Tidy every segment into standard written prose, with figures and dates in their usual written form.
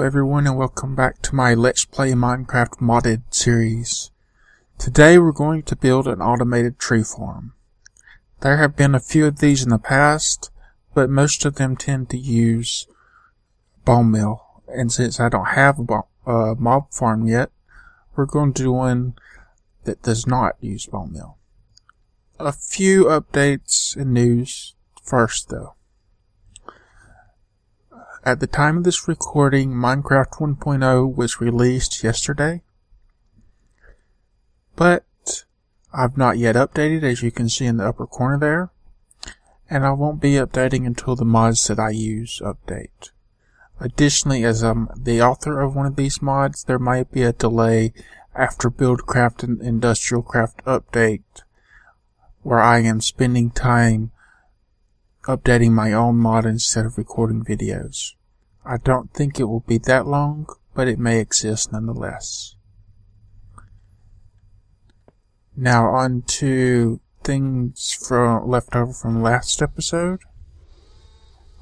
Hello everyone and welcome back to my Let's Play Minecraft modded series. Today we're going to build an automated tree farm. There have been a few of these in the past, but most of them tend to use bone meal. And since I don't have a mob farm yet, we're going to do one that does not use bone meal. A few updates and news first though. At the time of this recording, Minecraft 1.0 was released yesterday, but I've not yet updated, as you can see in the upper corner there, and I won't be updating until the mods that I use update. Additionally, as I'm the author of one of these mods, there might be a delay after BuildCraft and IndustrialCraft update, where I am spending time updating my own mod instead of recording videos. I don't think it will be that long, but it may exist nonetheless. Now on to things left over from last episode.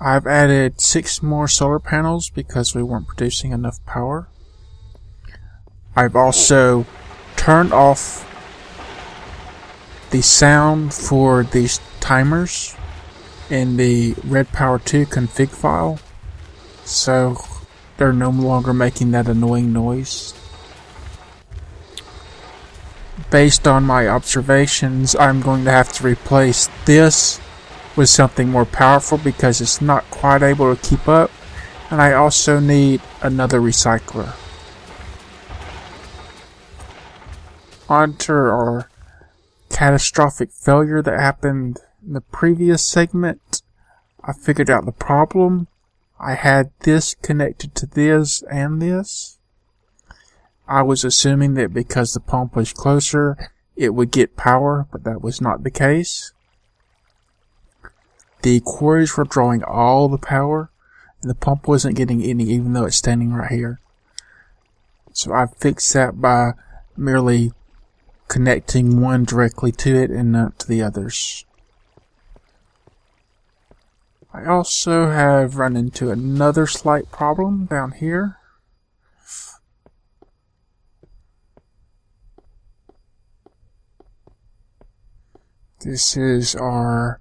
I've added 6 more solar panels because we weren't producing enough power. I've also turned off the sound for these timers in the RedPower2 config file, so they're no longer making that annoying noise. Based on my observations, I'm going to have to replace this with something more powerful because it's not quite able to keep up, and I also need another recycler. On to our catastrophic failure that happened in the previous segment. I figured out the problem. I had this connected to this and this. I was assuming that because the pump was closer, it would get power, but that was not the case. The quarries were drawing all the power, and the pump wasn't getting any, even though it's standing right here. So I fixed that by merely connecting one directly to it and not to the others. I also have run into another slight problem down here. This is our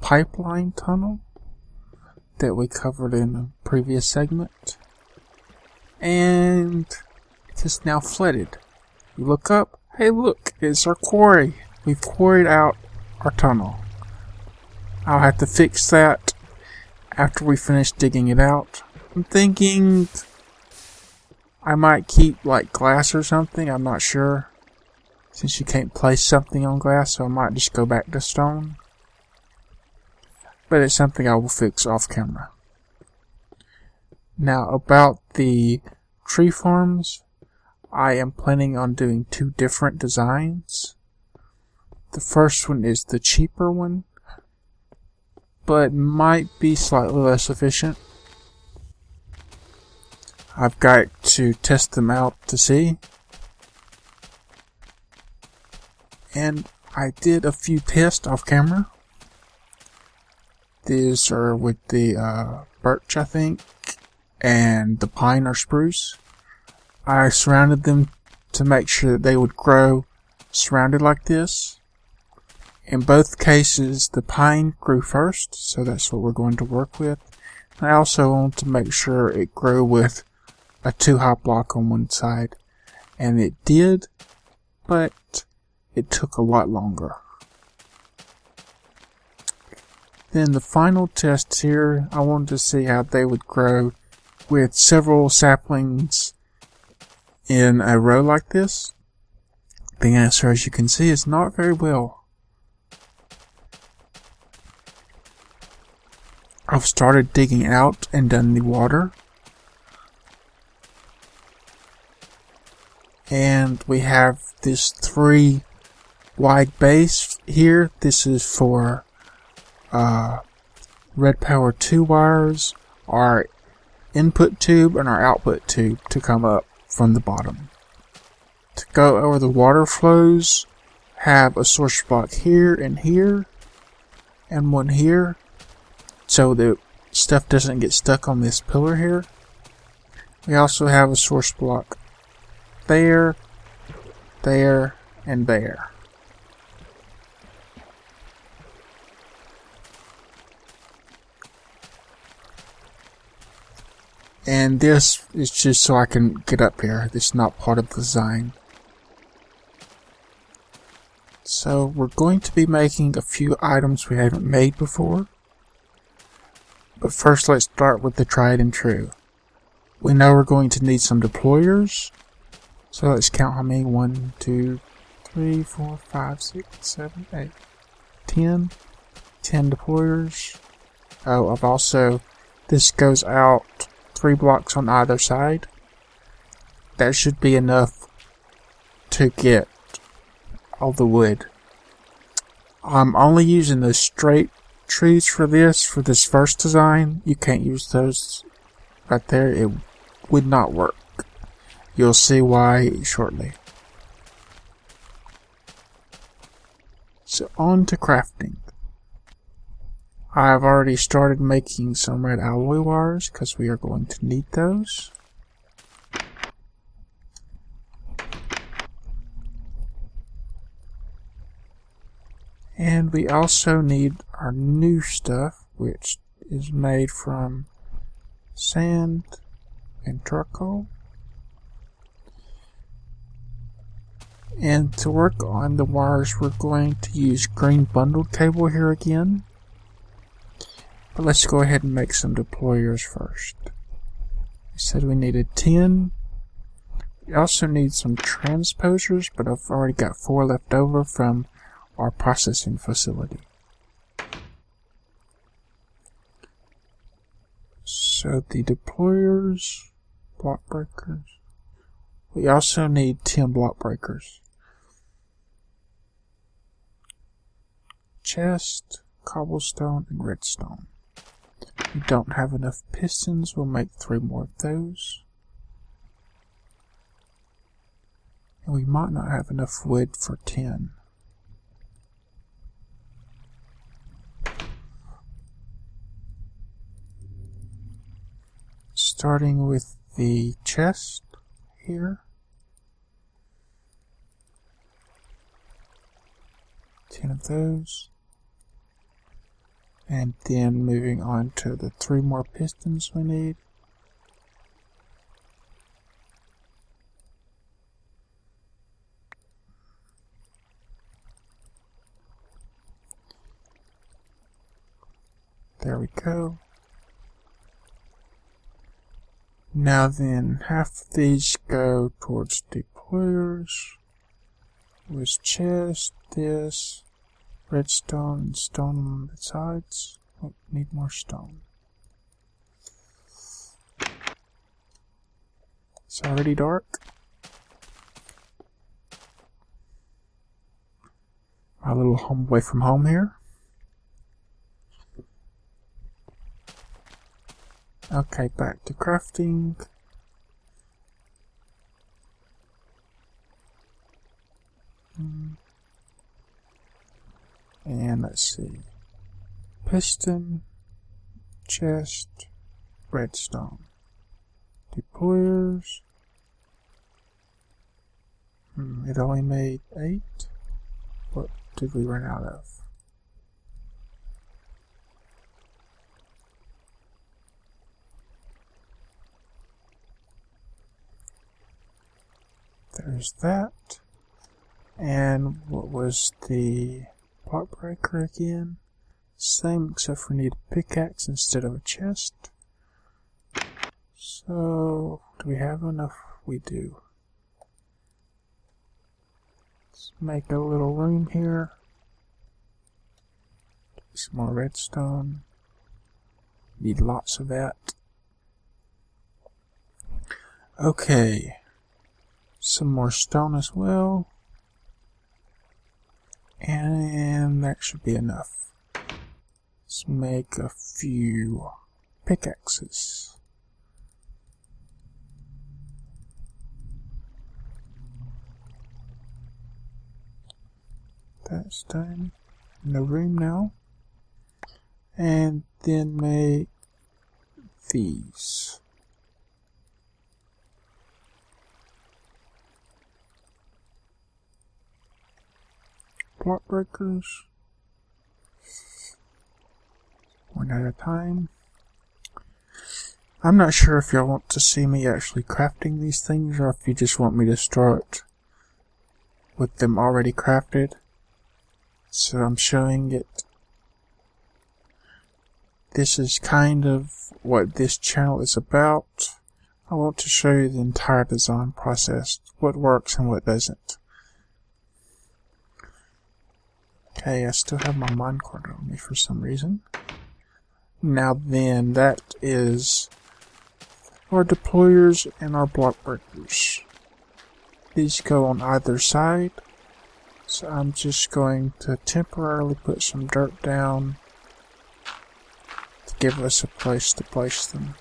pipeline tunnel that we covered in a previous segment, and it is now flooded. You look up, hey look, it's our quarry. We've quarried out our tunnel. I'll have to fix that after we finish digging it out. I'm thinking I might keep like glass or something, I'm not sure. Since you can't place something on glass, so I might just go back to stone. But it's something I will fix off camera. Now about the tree farms, I am planning on doing 2 different designs. The first one is the cheaper one, but might be slightly less efficient. I've got to test them out to see. And I did a few tests off camera. These are with the birch, I think, and the pine or spruce. I surrounded them to make sure that they would grow surrounded like this. In both cases, the pine grew first, so that's what we're going to work with. I also want to make sure it grew with a 2-high block on one side, and it did, but it took a lot longer. Then the final test here, I wanted to see how they would grow with several saplings in a row like this. The answer, as you can see, is not very well. I've started digging out and done the water. And we have this 3 wide base here. This is for RedPower2 wires, our input tube and our output tube to come up from the bottom. To go over the water flows, have a source block here and here, and one here, so the stuff doesn't get stuck on this pillar here. We also have a source block there, there, and there. And this is just so I can get up here. It's not part of the design. So we're going to be making a few items we haven't made before. But first let's start with the tried and true. We know we're going to need some deployers. So let's count how many. 1, 2, 3, 4, 5, 6, 7, 8, 10. 10 deployers. Oh, I've also, this goes out 3 blocks on either side. That should be enough to get all the wood. I'm only using the straight trees for this first design. You can't use those right there. It would not work. You'll see why shortly. So on to crafting. I've already started making some red alloy wires because we are going to need those. And we also need our new stuff, which is made from sand and charcoal. And to work on the wires, we're going to use green bundled cable here again. But let's go ahead and make some deployers first. We said we needed 10. We also need some transposers, but I've already got 4 left over from our processing facility. So the deployers, block breakers. We also need 10 block breakers. Chest, cobblestone, and redstone. We don't have enough pistons. We'll make 3 more of those. And we might not have enough wood for 10. Starting with the chest here. 10 of those. And then moving on to the 3 more pistons we need. There we go. Now then, half of these go towards deployers. With chest, this, redstone, and stone on the sides. Oh, need more stone. It's already dark. My little home away from home here. Okay, back to crafting. And let's see. Piston, chest, redstone. Deployers. It only made 8. What did we run out of? There's that. And what was the block breaker again? Same, except for we need a pickaxe instead of a chest. So, do we have enough? We do. Let's make a little room here. Some more redstone. Need lots of that. Okay. Some more stone as well. And that should be enough. Let's make a few pickaxes. That's done. No room now. And then make these. block breakers. One at a time. I'm not sure if y'all want to see me actually crafting these things or if you just want me to start with them already crafted. So I'm showing it. This is kind of what this channel is about. I want to show you the entire design process, what works and what doesn't. Okay, I still have my minecart on me for some reason. Now then, that is our deployers and our block breakers. These go on either side, so I'm just going to temporarily put some dirt down to give us a place to place them.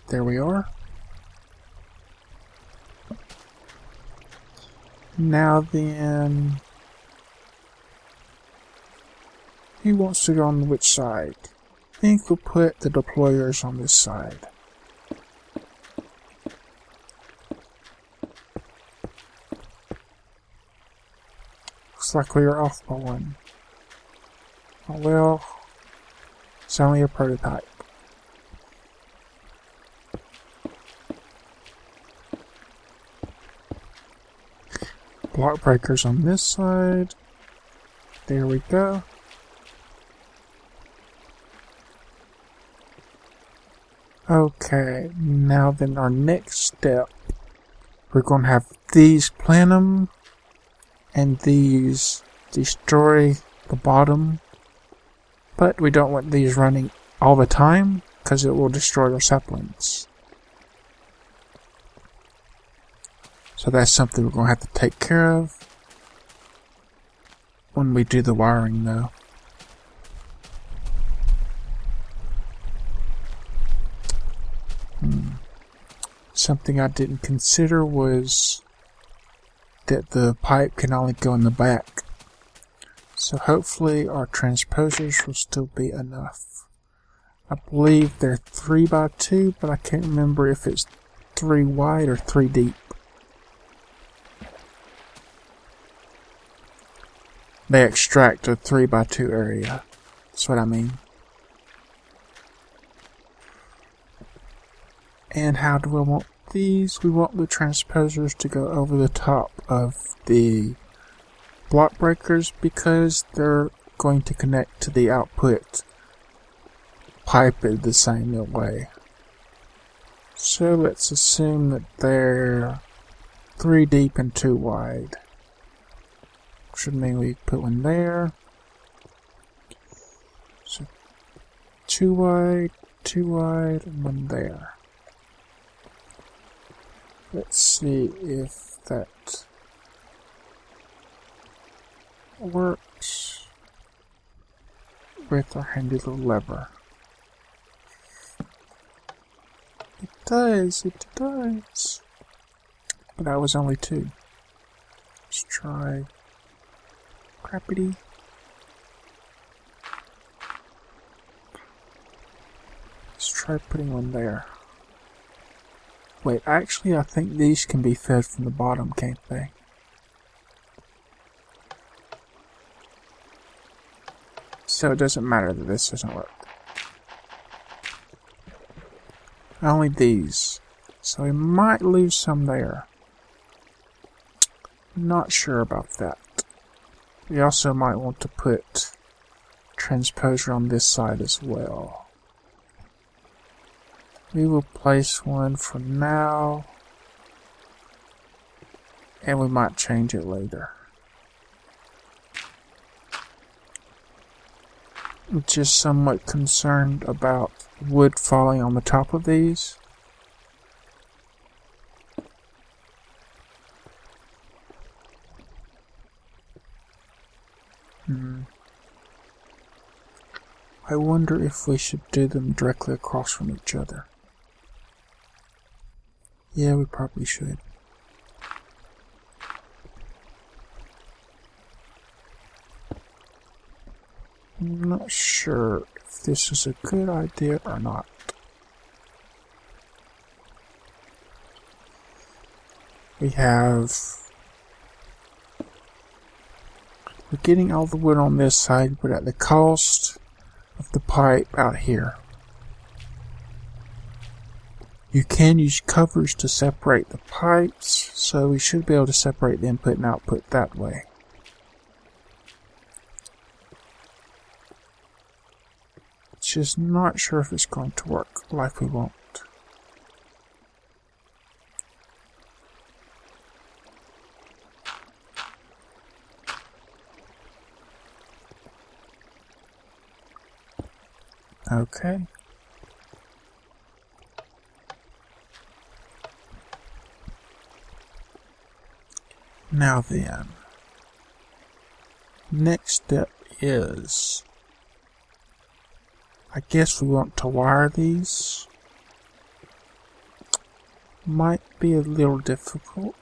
There we are. Now then, who wants to go on which side? I think we'll put the deployers on this side. Looks like we are off by one. Oh well, it's only a prototype. Block breakers on this side. There we go. Okay, now then our next step. We're going to have these plant them and these destroy the bottom. But we don't want these running all the time because it will destroy our saplings. So that's something we're going to have to take care of when we do the wiring though. Something I didn't consider was that the pipe can only go in the back. So hopefully our transposers will still be enough. I believe they're 3x2, but I can't remember if it's 3 wide or 3 deep. They extract a 3x2 area. That's what I mean. And how do we want these? We want the transposers to go over the top of the block breakers because they're going to connect to the output pipe in the same way. So let's assume that they're 3 deep and 2 wide. Should mean we put one there. So 2 wide, and one there. Let's see if that works with our handy little lever. It does. But that was only 2. Let's try crappity. Let's try putting one there. Wait, actually I think these can be fed from the bottom, can't they? So it doesn't matter that this doesn't work. Only these. So we might lose some there. Not sure about that. We also might want to put transposer on this side as well. We will place one for now, and we might change it later. I'm just somewhat concerned about wood falling on the top of these. I wonder if we should do them directly across from each other. Yeah, we probably should. I'm not sure if this is a good idea or not. We're getting all the wood on this side, but at the cost of the pipe out here. You can use covers to separate the pipes, so we should be able to separate the input and output that way. Just not sure if it's going to work like we want. Okay. Now then, next step is, I guess we want to wire these. Might be a little difficult.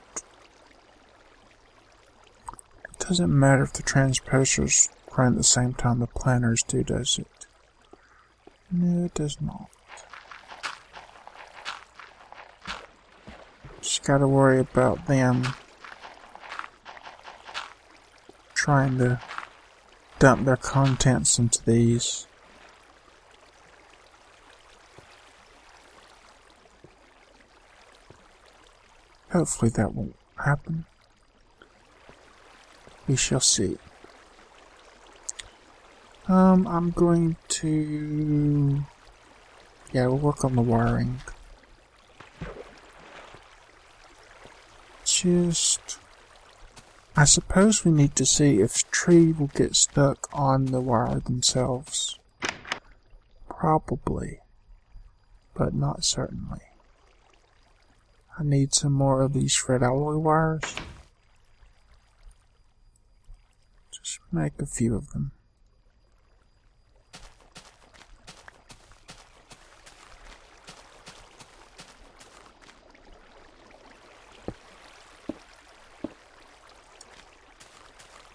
It doesn't matter if the transposers run at the same time the planners do, does it? No, it does not. Just gotta worry about them trying to dump their contents into these. Hopefully that won't happen. We shall see. I'm going to... yeah, we'll work on the wiring. I suppose we need to see if tree will get stuck on the wire themselves. Probably, but not certainly. I need some more of these red alloy wires. Just make a few of them.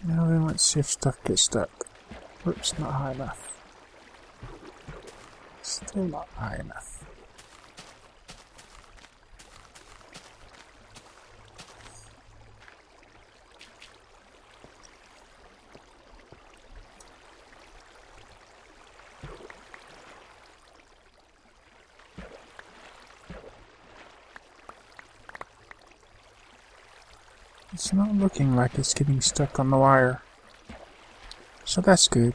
Now then, let's see if stuff gets stuck. Oops, not high enough. Still not high enough. It's not looking like it's getting stuck on the wire, so that's good.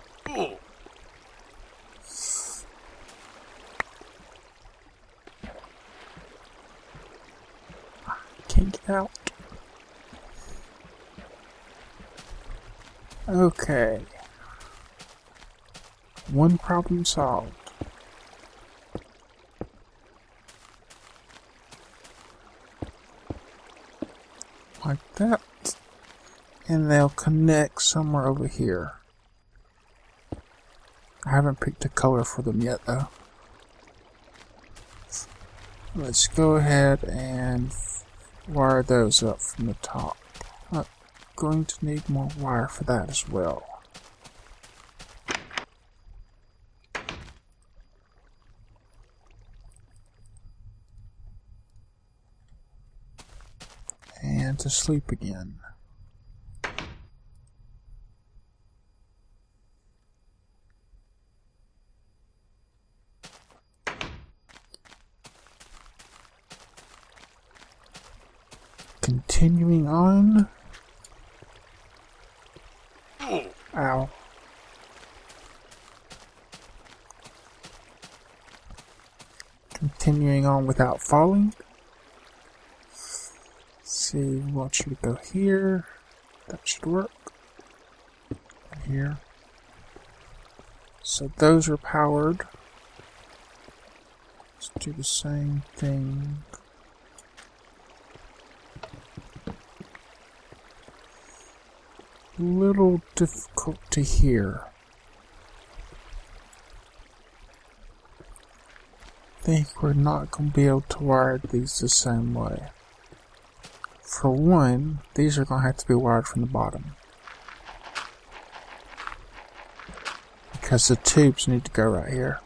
Can't get out. Okay. One problem solved. Like that, and they'll connect somewhere over here. I haven't picked a color for them yet though. Let's go ahead and wire those up from the top. I'm going to need more wire for that as well. And to sleep again. Continuing on. Ow. Continuing on without falling. See, we want you to go here. That should work. Here. So those are powered. Let's do the same thing. Little difficult to hear. I think we're not going to be able to wire these the same way. For one, these are going to have to be wired from the bottom. because the tubes need to go right here.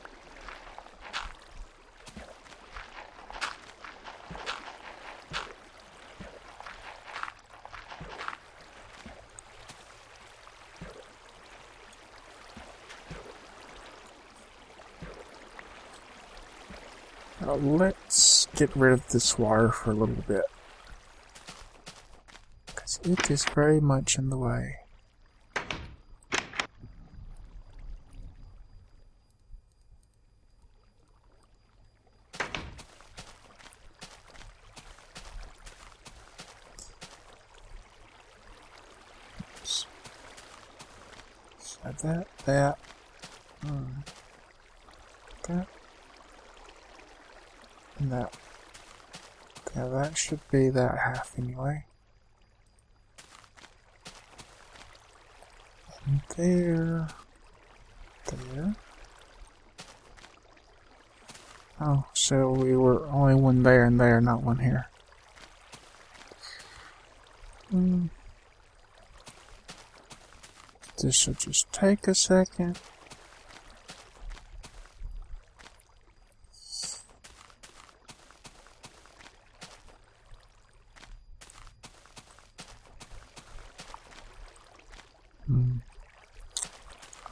Now let's get rid of this wire for a little bit, because it is very much in the way. So that, and that. Yeah, that should be that half anyway. And there. Oh, so we were only one there and there, not one here. This will just take a second.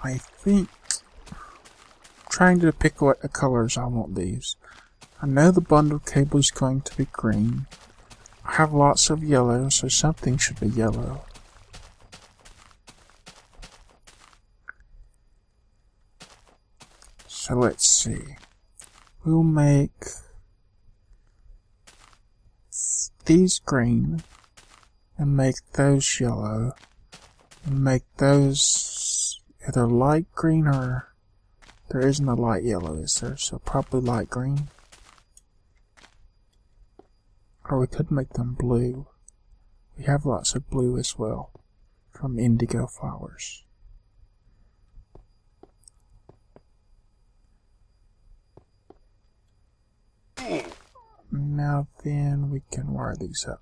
I think trying to pick what colors I want these. I know the bundle cable is going to be green. I have lots of yellow, so something should be yellow. So let's see. We'll make these green and make those yellow and make those either light green or there isn't a light yellow, is there? So probably light green. Or we could make them blue. We have lots of blue as well from indigo flowers. Now then we can wire these up.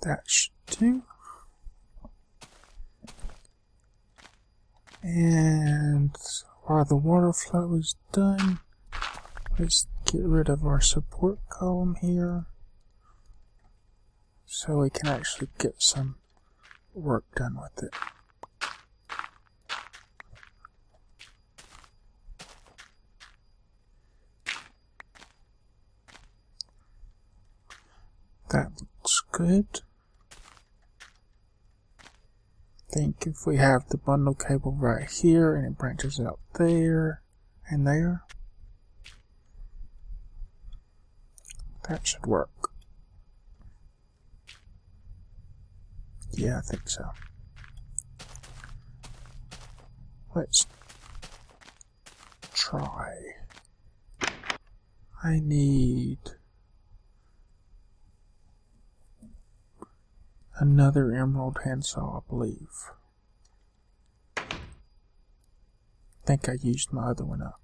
That should do. And while the water flow is done, let's get rid of our support column here so we can actually get some work done with it. That looks good. I think if we have the bundle cable right here and it branches out there and there, that should work. Yeah, I think so. Let's try. I need another emerald handsaw, I believe. I think I used my other one up.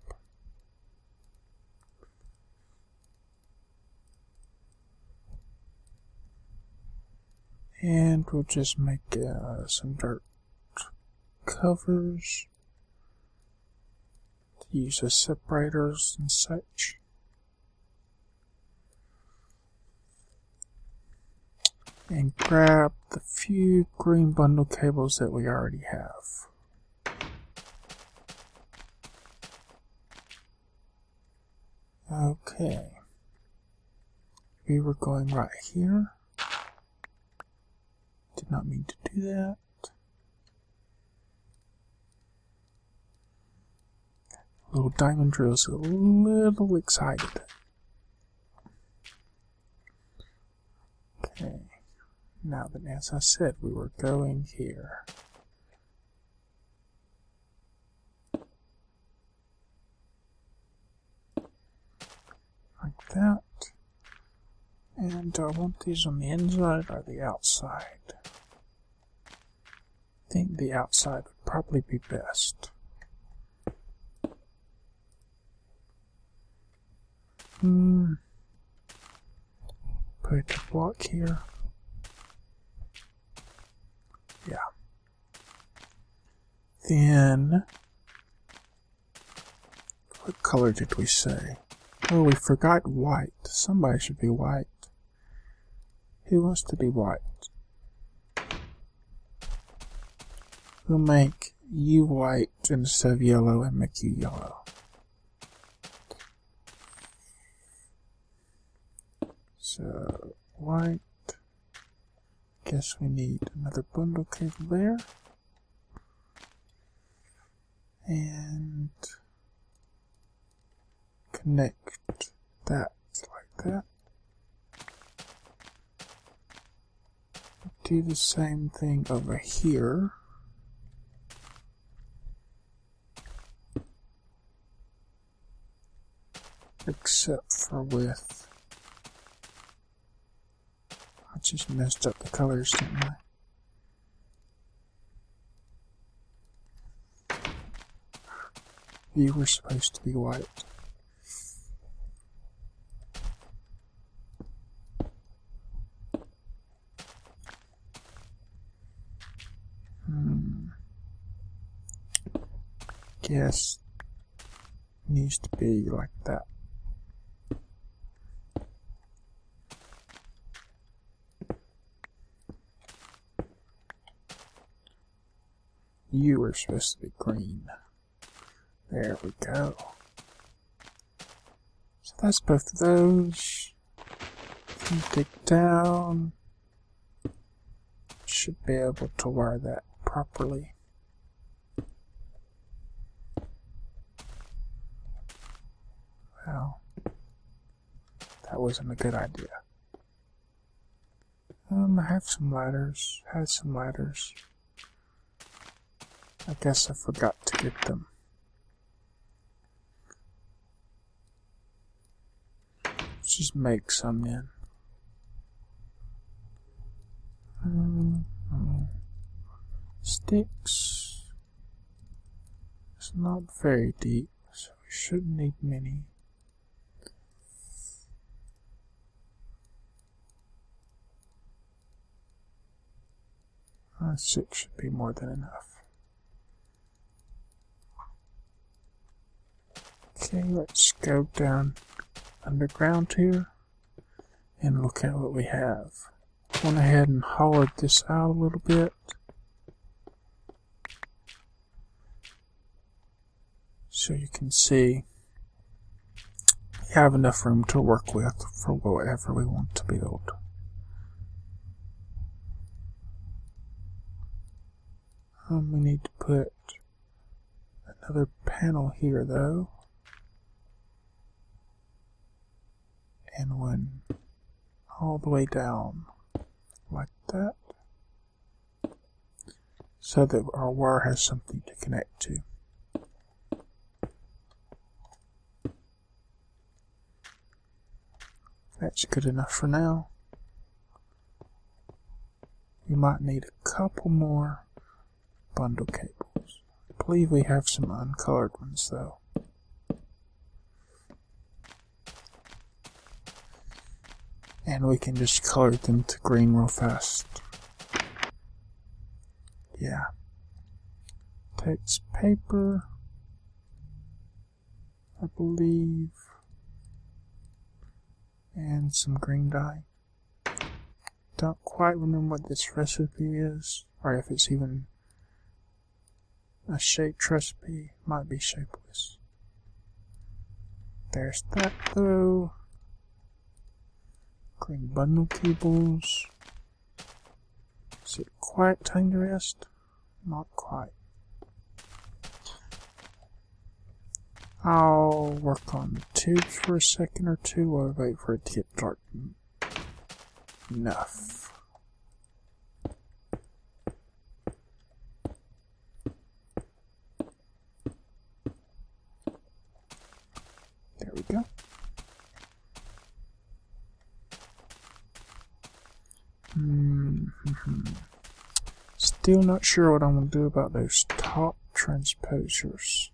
And we'll just make some dirt covers to use as separators and such. And grab the few green bundle cables that we already have. Okay. We were going right here. Did not mean to do that. Little diamond drill's a little excited. Okay. Now then, as I said, we were going here. Like that. And do I want these on the inside or the outside? I think the outside would probably be best. Put the block here. Yeah. Then, what color did we say? Oh, we forgot white. Somebody should be white. Who wants to be white? We'll make you white instead of yellow and make you yellow. So, white. Guess we need another bundle cable there. And connect that like that. Do the same thing over here. Except for with... I just messed up the colors, didn't I? You were supposed to be white. Guess needs to be like that. You were supposed to be green. There we go. So that's both of those. Dig down. Should be able to wire that properly. Well, that wasn't a good idea. I have some ladders. Had some ladders. I guess I forgot to get them. Let's just make some then. Sticks. It's not very deep, so we shouldn't need many. Six should be more than enough. Okay, let's go down underground here and look at what we have. Went ahead and hollowed this out a little bit. So you can see we have enough room to work with for whatever we want to build. We need to put another panel here though. And one all the way down like that. So that our wire has something to connect to. That's good enough for now. We might need a couple more bundle cables. I believe we have some uncolored ones though. And we can just color them to green real fast. Yeah. Takes paper, I believe, and some green dye. Don't quite remember what this recipe is, or if it's even a shaped recipe. Might be shapeless. There's that though. Green bundle cables. Is it quite time to rest? Not quite. I'll work on the tubes for a second or two while I wait for it to get dark enough. There we go. Still not sure what I'm going to do about those top transposers.